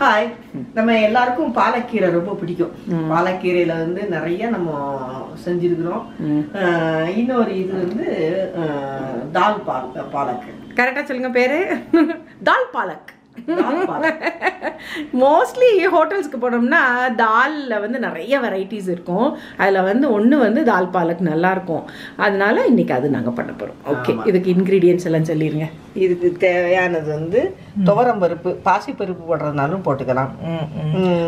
Hi. நம்ம எல்லாருக்கும் பாலக்கீரை ரொம்ப பிடிக்கும். பாலக்கீரையில வந்து நிறைய நம்ம செஞ்சிருக்கிறோம். இன்னொரு இது வந்து தால் பாலக். கரெக்டா சொல்லுங்க பேரு. தால் பாலக். மோஸ்ட்லி ஹோட்டல்ஸ்க்கு போனோம்னா தால்ல வந்து நிறைய வெரைட்டிஸ் இருக்கும். அதில் வந்து ஒன்று வந்து தால் பாலக் நல்லா இருக்கும். அதனால இன்னைக்கு அது நாங்கள் பண்ண போகிறோம். ஓகே, இதுக்கு இன்க்ரீடியன்ஸ் எல்லாம் சொல்லிடுங்க. இதுக்கு தேவையானது வந்து துவரம் பருப்பு, பாசி பருப்பு போடுறதுனாலும் போட்டுக்கலாம்.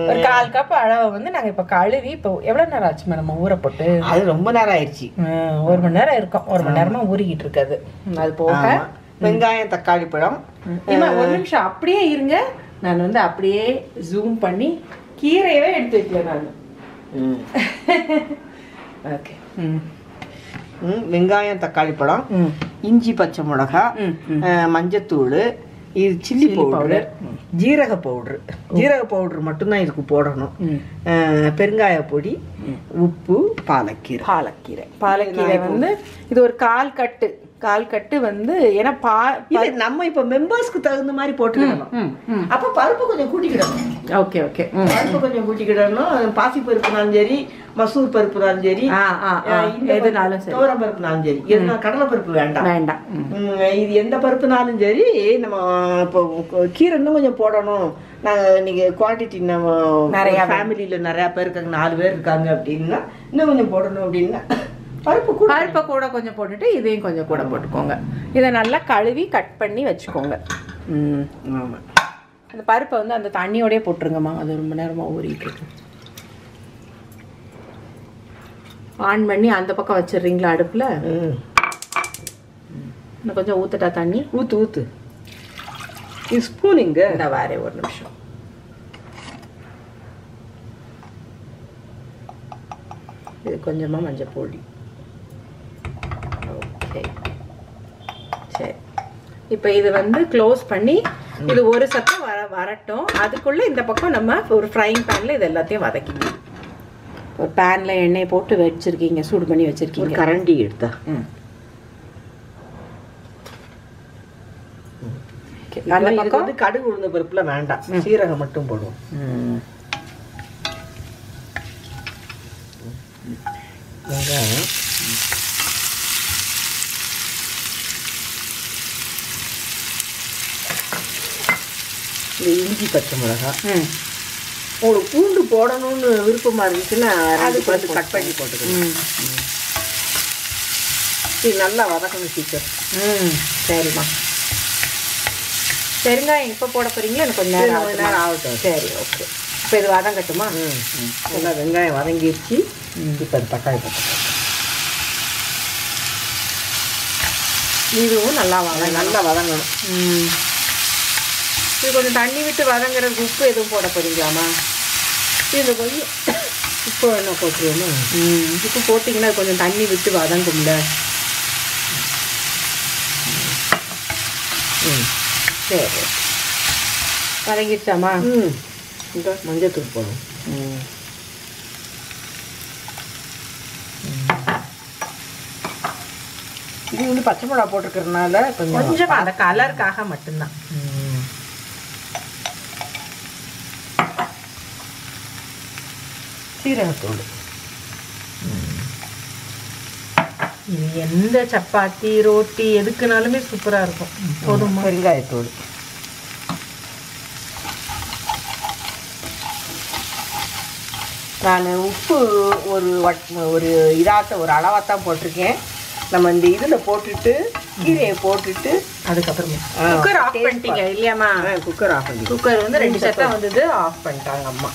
ஒரு 1/4 கப் அளவு வந்து நாங்கள் இப்போ கழுவி, இப்போ எவ்வளோ நேரம் ஆச்சு நம்ம ஊற போட்டு? அது ரொம்ப நேரம் ஆயிடுச்சு. 1 மணி நேரம் இருக்கும். 1 மணி நேரமாக ஊறிக்கிட்டு இருக்காது. அது போக வெங்காயம், தக்காளி பழம். 1 நிமிஷம் அப்படியே இருங்க. நான் வந்து அப்படியே ஜூம் பண்ணி கீரையவே எடுத்து வைக்கல நான். ஓகே. வெங்காயம், தக்காளி பழம், இஞ்சி, பச்சை மிளகா, மஞ்சத்தூள், இது சில்லி பவுடர், ஜீரக பவுடர். ஜீரக பவுடர் மட்டும்தான் இதுக்கு போடணும். பெருங்காய பொடி, உப்பு, பாலக்கீரை. பாலக்கீரை வந்து இது ஒரு 1/4 கட்டு வந்து, ஏன்னா நம்ம இப்ப மெம்பர்ஸ்க்கு தகுந்த மாதிரி போட்டுக்கிடணும். அப்ப பருப்பு கொஞ்சம் கூட்டிக்கிடணும். Okay okay. பருப்பு கொஞ்சம் கூட்டிக்கிடணும். பாசி பருப்புனாலும் சரி, மசூர் பருப்புனாலும் சரி, எதுனாலும் சரி, துவரம் பருப்புனாலும் சரி, எதுனா கடலை பருப்பு வேண்டாம். இது எந்த பருப்புனாலும் சரி. நம்ம இப்போ கீரை இன்னும் கொஞ்சம் போடணும். நாங்கள் இன்னைக்கு குவான்டிட்டி நம்ம நிறைய ஃபேமிலியில நிறைய பேர் இருக்காங்க, 4 பேர் இருக்காங்க அப்படின்னா இன்னும் கொஞ்சம் போடணும். அப்படின்னா பருப்பை கூட கொஞ்சம் போட்டுட்டு இதையும் கொஞ்சம் கூட போட்டுக்கோங்க. இதை நல்லா கழுவி கட் பண்ணி வச்சுக்கோங்க. ஆமாம். அந்த பருப்பை வந்து அந்த தண்ணியோடய போட்டுருங்கம்மா. அது ரொம்ப நேரமாக ஊறிட்டு இருக்கு. ஆன் பண்ணி அந்த பக்கம் வச்சிடுறீங்களா அடுப்பில்? இன்னும் கொஞ்சம் ஊற்றுட்டா தண்ணி? ஊற்று. இது ஸ்பூன் இங்கே இந்த வேறே 1 நிமிஷம். இது கொஞ்சமாக மஞ்சள் பொடி. ஓகே, சரி. இப்போ இது வந்து க்ளோஸ் பண்ணி இது ஒரு சத்தம் வரட்டும். அதுக்குள்ளே இந்த பக்கம் நம்ம ஒரு ஃப்ரைங் பேனில் இது எல்லாத்தையும் வதக்கிக்கணும். ஒரு பேனில் எண்ணெய் போட்டு வச்சுருக்கீங்க, சூடு பண்ணி வச்சுருக்கீங்க. கரண்டி எடுத்தா அந்த பக்கம் வந்து கடுகு உளுந்த பருப்புல வேண்டாம், சீரகம் மட்டும் போடுவோம். வெங்காயம், இஞ்சி, பச்சை மிளகா. உங்களுக்கு பூண்டு போடணும்னு விருப்பமா இருந்துச்சுன்னா அதுக்கு வந்து கட் பண்ணி போட்டுக்கணும். இது நல்லா வதக்கணும் சீக்கிரம். சரிம்மா. பெருங்காயம் இப்போ போட போறீங்களா? எனக்கு கொஞ்சம் நேரம் ஆகட்டும். சரி, ஓகே. இப்போ இது வதங்கட்டுமா? நல்லா வெங்காயம் வதங்கிடுச்சு. இப்போ தக்காளி போட்டுக்கணும். இதுவும் நல்லா வதங்கணும். இது கொஞ்சம் தண்ணி விட்டு வதங்குறதுக்கு உப்பு எதுவும் போட போறீங்களாமா? இதில் கொஞ்சம் உப்பு என்ன போட்டுருவோம். உப்பு போட்டிங்கன்னா கொஞ்சம் தண்ணி விட்டு வதங்கும்ல. சரி, வதங்கிடுச்சாமா? இந்த மஞ்சத்தூள் போடும். இது வந்து பச்சை மிளகா போட்டிருக்கிறதுனால கொஞ்சம் அந்த கலருக்காக மட்டும்தான். சீரகத்தூள். இது எந்த சப்பாத்தி, ரோட்டி எதுக்குனாலுமே சூப்பராக இருக்கும். போதும். பெருங்காயத்தூள். நான் உப்பு ஒரு இதாட்ட ஒரு அளவாகத்தான் போட்டிருக்கேன். நம்ம இந்த இதில் போட்டுட்டு கீரையை போட்டுட்டு அதுக்கப்புறமா குக்கர் ஆஃப் பண்ணிட்டீங்க இல்லையாம்மா? குக்கர் ஆஃப் பண்ணி, குக்கர் வந்து 2 சத்தம் வந்தது, ஆஃப் பண்ணிட்டாங்க அம்மா.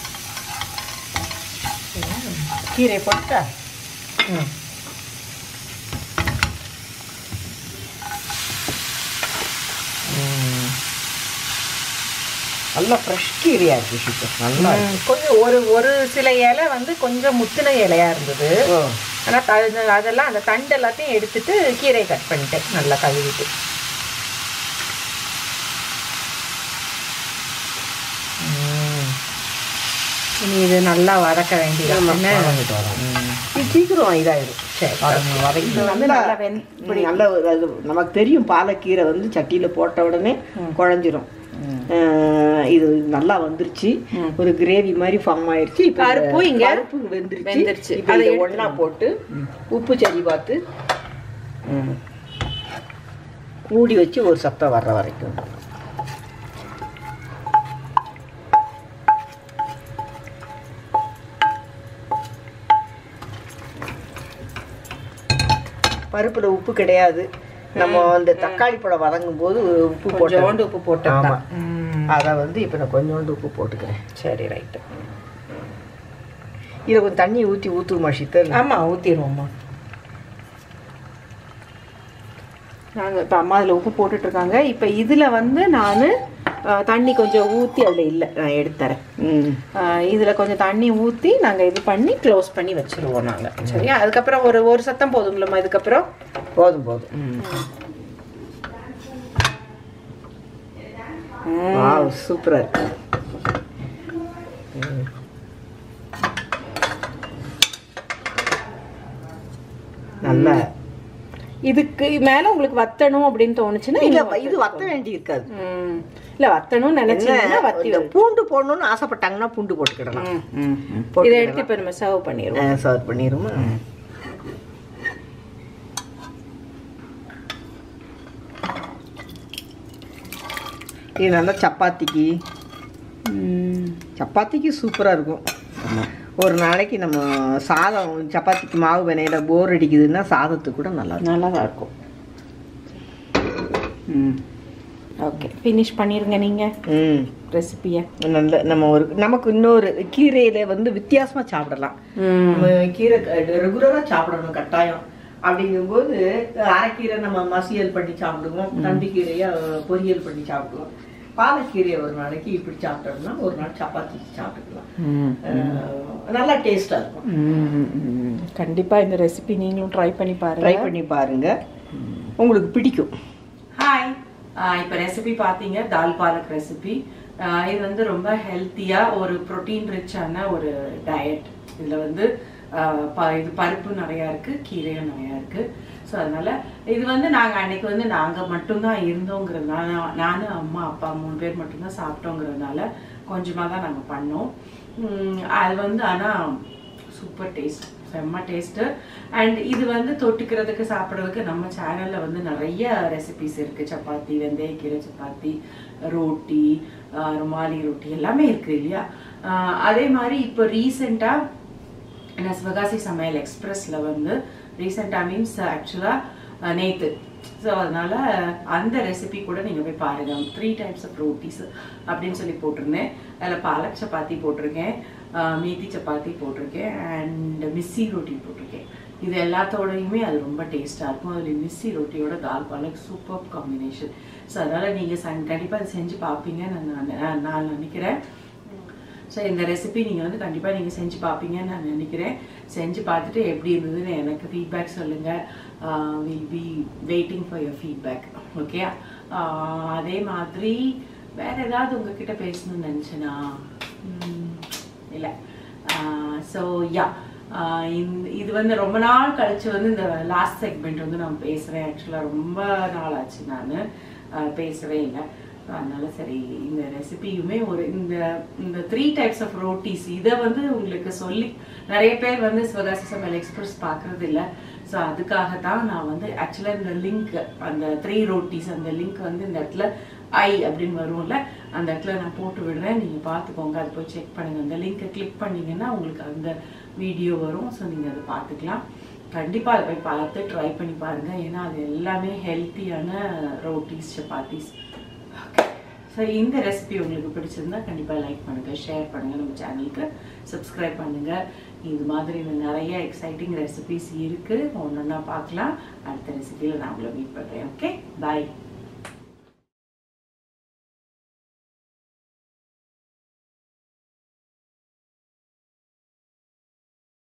கீரையை போட்டுட்டா நல்லா ஃப்ரெஷ் கீரையாக இருக்குது சூப்பர். நல்லா கொஞ்சம் ஒரு சில இலை வந்து கொஞ்சம் முத்தின இலையாக இருந்தது. ஆனால் அதெல்லாம் அந்த தண்டு எல்லாத்தையும் எடுத்துட்டு கீரையை கட் பண்ணிட்டேன், நல்லா கழுவிட்டு. இனி இது நல்லா வதக்க வேண்டியது. சீக்கிரம் இதாயிடும். இப்படி நல்ல அது நமக்கு தெரியும். பாலக்கீரை வந்து சட்டியில் போட்ட உடனே குழஞ்சிரும். இது நல்லா வந்துருச்சு, ஒரு கிரேவி மாதிரி ஃபார்ம் ஆயிருச்சு. இப்போ பருப்பு இங்க பருப்பு வெந்துருச்சு. இப்போ அதை ஒண்ணா போட்டு உப்பு சரி பார்த்து மூடி வச்சு ஒரு சத்தம் வர்ற வரைக்கும். பருப்புல உப்பு கிடையாது, நம்ம அந்த தக்காளி பழம் வதங்கும் போது உப்பு போட்டு உப்பு போட்டோம். ஆமாம், அதை வந்து இப்போ நான் கொஞ்சோண்டு உப்பு போட்டுக்கிறேன். சரி, ரைட்டு. இதில் கொஞ்சம் தண்ணி ஊற்றுமா சித்தர்? ஆமாம், ஊற்றிடுவோம்மா. நாங்கள் இப்போ அம்மா அதில் உப்பு போட்டுட்ருக்காங்க. இப்போ இதில் வந்து நான் தண்ணி கொஞ்சம் ஊற்றி அதில் இல்லை, நான் எடுத்துறேன். இதில் கொஞ்சம் தண்ணி ஊற்றி நாங்கள் இது பண்ணி க்ளோஸ் பண்ணி வச்சுருவோம் நாங்கள். சரியா? அதுக்கப்புறம் ஒரு சத்தம் போதுங்களம்மா? இதுக்கப்புறம் போதும். சூப்பராக இருக்கு. நல்லா. இதுக்கு மேல உங்களுக்கு வத்தணும் அப்படின்னு தோணுச்சுன்னா இது வத்த வேண்டி இருக்காது. இல்ல வத்தணும்னு நினைச்சீங்கன்னா வத்தி. பூண்டு போடணும்னு ஆசைப்பட்டாங்கன்னா பூண்டு போட்டுக்கிடலாம். இதை எடுத்து இப்ப நம்ம சர்வ் பண்ணிடுவோம். இது நல்லா சப்பாத்திக்கு சூப்பரா இருக்கும். ஒரு நாளைக்கு நம்ம சாதம் சப்பாத்திக்கு மாவு வினையில போர் அடிக்குதுன்னா சாதத்துக்கு கூட நல்லா தான் இருக்கும். ஓகே, ஃபினிஷ் பண்ணிருங்க நீங்க ரெசிபியை. நல்ல நமக்கு இன்னொரு கீரையில வந்து வித்தியாசமா சாப்பிடலாம். கீரை ரெகுலரா சாப்பிடணும் கட்டாயம். அப்படிங்கும்போது அரைக்கீரை நம்ம மசியல் பண்ணி சாப்பிடுவோம், தண்டிக்கீரையா பொரியல் பண்ணி சாப்பிடுவோம். பாலக்கீரையை ஒரு நாளைக்கு இப்படி சாப்பிட்டோம்னா ஒரு நாள் சப்பாத்தி சாப்பிட்டுக்கலாம். நல்லா டேஸ்டா இருக்கும். கண்டிப்பா இந்த ரெசிபி நீங்களும் ட்ரை பண்ணி பாருங்க, உங்களுக்கு பிடிக்கும். ஹாய், இப்போ ரெசிபி பார்த்தீங்க, தால் பாலக் ரெசிபி. இது வந்து ரொம்ப ஹெல்த்தியா ஒரு ப்ரோட்டீன் ரிச்சான ஒரு டயட். இதுல வந்து இது பருப்பு நிறையா இருக்கு, கீரையும் நிறையா இருக்கு. ஸோ அதனால இது வந்து நாங்கள் அன்னைக்கு வந்து நாங்கள் மட்டும்தான் இருந்தோங்கிறதுனால, நானும் அம்மா அப்பா 3 பேர் மட்டும்தான் சாப்பிட்டோங்கிறதுனால கொஞ்சமாக தான் நாங்கள் பண்ணோம். அது வந்து ஆனால் சூப்பர் டேஸ்ட், செம்ம டேஸ்ட்டு. அண்ட் இது வந்து தொட்டுக்கிறதுக்கு சாப்பிட்றதுக்கு நம்ம சேனலில் வந்து நிறைய ரெசிபிஸ் இருக்குது. சப்பாத்தி, வெந்தயக்கீரை சப்பாத்தி, ரோட்டி, ருமாலி ரொட்டி எல்லாமே இருக்குது இல்லையா? அதே மாதிரி இப்போ ரீசெண்டாக நான் சிவகாசி சமையல் எக்ஸ்பிரஸில் வந்து ரீசெண்டாக மீன்ஸ் ஆக்சுவலாக நேற்று, ஸோ அதனால அந்த ரெசிபி கூட நீங்கள் போய் பாருங்கள். 3 types of ரோட்டிஸ் அப்படின்னு சொல்லி போட்டிருந்தேன். அதில் பாலக் சப்பாத்தி போட்டிருக்கேன், மேத்தி சப்பாத்தி போட்டிருக்கேன், அண்ட் மிஸ்ஸி ரொட்டி போட்டிருக்கேன். இது எல்லாத்தோடையுமே அது ரொம்ப டேஸ்ட்டாக இருக்கும். அதில் மிஸ்ஸி ரொட்டியோட தால் பாலக் சூப்பர் காம்பினேஷன். ஸோ அதனால் நீங்கள் கண்டிப்பாக அதை செஞ்சு பார்ப்பீங்கன்னு நான் நினைக்கிறேன். ஸோ இந்த ரெசிபி நீங்கள் வந்து கண்டிப்பாக நீங்கள் செஞ்சு பார்ப்பீங்கன்னு நான் நினைக்கிறேன். செஞ்சு பார்த்துட்டு எப்படி இருந்ததுன்னு எனக்கு ஃபீட்பேக் சொல்லுங்கள். Will be waiting for your feedback. Okay, அதே மாதிரி வேறு ஏதாவது உங்ககிட்ட பேசணும்னு நினச்சேன்னா இல்லை. ஸோ யா, இது வந்து ரொம்ப நாள் கழிச்சு வந்து இந்த லாஸ்ட் செக்மெண்ட் வந்து நான் பேசுகிறேன். ஆக்சுவலாக ரொம்ப நாள் ஆச்சு நான் பேசவே இல்லை. அதனால சரி, இந்த ரெசிபியுமே ஒரு இந்த 3 types of ரோட்டிஸ் இதை வந்து உங்களுக்கு சொல்லி நிறைய பேர் வந்து சிவகாசி சமையல் எக்ஸ்பிரஸ் பார்க்கறது இல்லை. ஸோ அதுக்காகத்தான் நான் வந்து ஆக்சுவலாக இந்த லிங்க், அந்த 3 ரோட்டிஸ் அந்த லிங்க் வந்து இந்த இடத்துல அப்படின்னு வரும்ல, அந்த இடத்துல நான் போட்டு விடுறேன். நீங்கள் பார்த்துக்கோங்க, அதை போய் செக் பண்ணுங்கள். அந்த லிங்க்கை கிளிக் பண்ணிங்கன்னா உங்களுக்கு அந்த வீடியோ வரும். ஸோ நீங்கள் அதை பார்த்துக்கலாம். கண்டிப்பாக அதை போய் பார்த்து ட்ரை பண்ணி பாருங்கள். ஏன்னா அது எல்லாமே ஹெல்த்தியான ரோட்டிஸ், சப்பாத்திஸ். ஸோ இந்த ரெசிபி உங்களுக்கு பிடிச்சிருந்தா கண்டிப்பாக லைக் பண்ணுங்கள், ஷேர் பண்ணுங்கள், நம்ம சேனலுக்கு சப்ஸ்கிரைப் பண்ணுங்கள். இது மாதிரி நிறைய எக்ஸைட்டிங் ரெசிபிஸ் இருக்குது, ஒன்று ஒன்றா பார்க்கலாம். அடுத்த ரெசிபியில் நான் உங்களை மீட் பண்ணுறேன். ஓகே, பாய்.